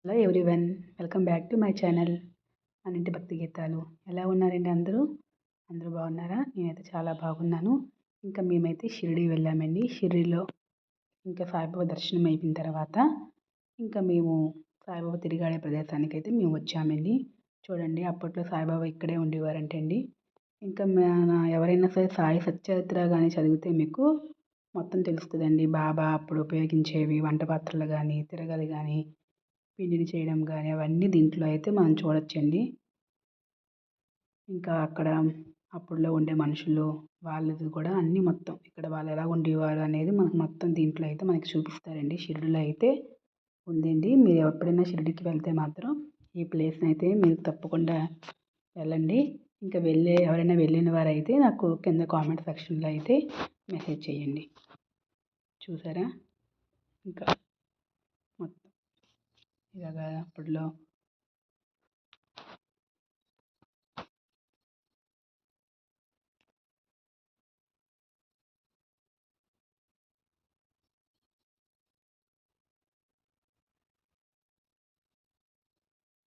Hello everyone, welcome back to my channel మన ఇంటి భక్తి గీతాలు. ఎలా ఉన్నారండి అందరూ? అందరూ బాగున్నారా? నేనైతే చాలా బాగున్నాను. ఇంకా మేమైతే షిరిడి వెళ్ళామండి. షిరిడిలో ఇంకా సాయిబాబా దర్శనం అయిపోయిన తర్వాత ఇంకా మేము సాయిబాబా తిరిగాడే ప్రదేశానికి అయితే మేము వచ్చామండి. చూడండి, అప్పట్లో సాయిబాబా ఇక్కడే ఉండేవారంట అండి. ఇంకా ఎవరైనా సరే సాయి సచ్చరిత్ర కానీ చదివితే మీకు మొత్తం తెలుస్తుందండి. బాబా అప్పుడు ఉపయోగించేవి వంట పాత్రలు కానీ, తిరగలి కానీ, పిండిని చేయడం కానీ అవన్నీ దీంట్లో అయితే మనం చూడొచ్చండి. ఇంకా అక్కడ అప్పుడులో ఉండే మనుషులు వాళ్ళది కూడా అన్నీ మొత్తం ఇక్కడ వాళ్ళు ఎలా ఉండేవారు అనేది మనకు మొత్తం దీంట్లో అయితే మనకి చూపిస్తారండి. షిరిడిలో అయితే ఉందండి. మీరు ఎప్పుడైనా షిరిడికి వెళ్తే మాత్రం ఈ ప్లేస్ని అయితే మీరు తప్పకుండా వెళ్ళండి. ఇంకా ఎవరైనా వెళ్ళిన వారైతే నాకు కింద కామెంట్ సెక్షన్లో అయితే మెసేజ్ చేయండి. చూసారా, ఇంకా మొత్తం ఇలాగా అప్పట్లో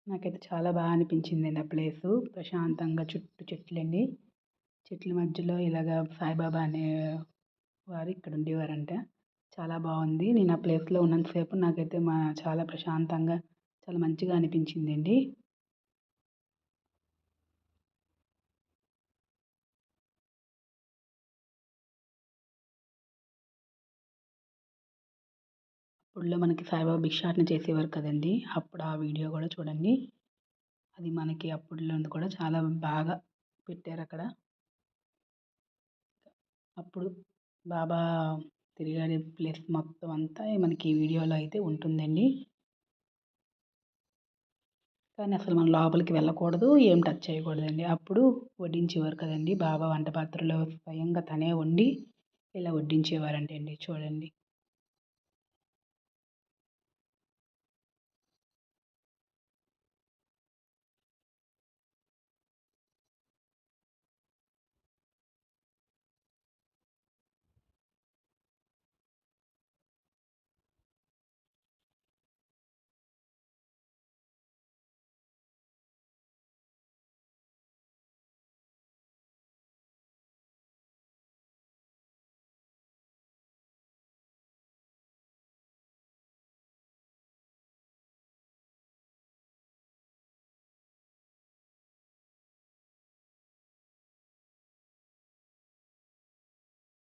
నాకైతే చాలా బాగా అనిపించిందండి ఆ ప్లేసు. ప్రశాంతంగా చుట్టూ చెట్లండి. చెట్ల మధ్యలో ఇలాగ సాయిబాబా అనే వారు ఇక్కడ ఉండేవారంట. చాలా బాగుంది. నేను ఆ ప్లేస్లో ఉన్నంతసేపు నాకైతే చాలా ప్రశాంతంగా చాలా మంచిగా అనిపించిందండి. అప్పుడులో మనకి సాయిబాబా భిక్షాటన చేసేవారు కదండి. అప్పుడు ఆ వీడియో కూడా చూడండి. అది మనకి అప్పుడులో కూడా చాలా బాగా పెట్టారు అక్కడ. అప్పుడు బాబా తిరిగాడే ప్లేస్ మొత్తం అంతా మనకి ఈ వీడియోలో అయితే ఉంటుందండి. కానీ అసలు మనం లోపలికి వెళ్ళకూడదు, ఏం టచ్ చేయకూడదండి. అప్పుడు వడ్డించేవారు కదండి. బాబా వంట పాత్రలో స్వయంగా తనే వండి ఇలా వడ్డించేవారంటండి. చూడండి.